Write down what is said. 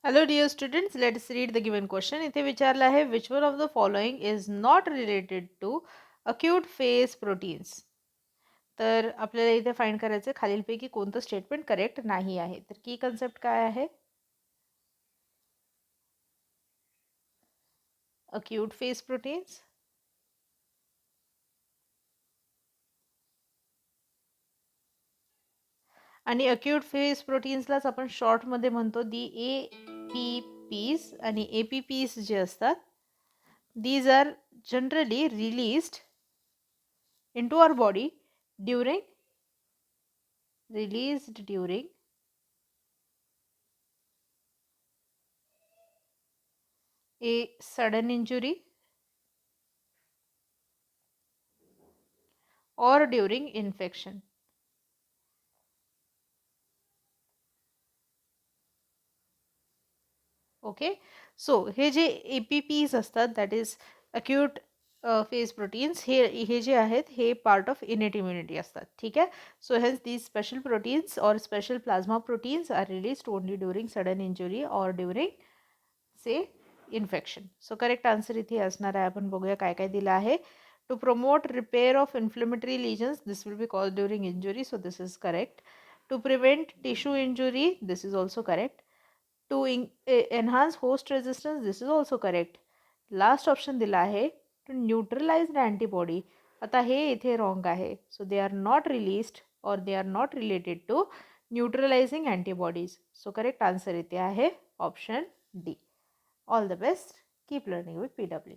Hello dear students, let's read the given question. इथे विचारला आहे which one of the following is not related to acute phase proteins. तर आपल्याला इथे find करायचं खालीलपैकी कोणतं स्टेटमेंट करेक्ट नाही आहे. तर की कन्सेप्ट काय आहे? acute phase proteins आणि acute phase proteins आपण शॉर्ट मध्ये म्हणतो दी APPs आणि APPs जे असतात these are generally released into our body during a sudden injury or during infection. Okay so हे जे APPs असतात that is acute phase proteins हे जे आहेत हे पार्ट ऑफ इनेट इम्युनिटी असतात. ठीक आहे. So hence these special proteins और special plasma proteins are released only during sudden injury और during say infection. So correct answer इथे असणार आहे. आपण बघूया काय काय दिलं आहे. To promote repair of inflammatory lesions this will be cause during injury so this is correct. To prevent tissue injury this is also correct. To enhance host resistance this is also correct. Last option दिला आहे to neutralise antibody. आता हे इथे wrong आहे. So they are not released और they are not related to neutralising antibodies. So correct answer इथे आहे option D. All the best. Keep learning with PW.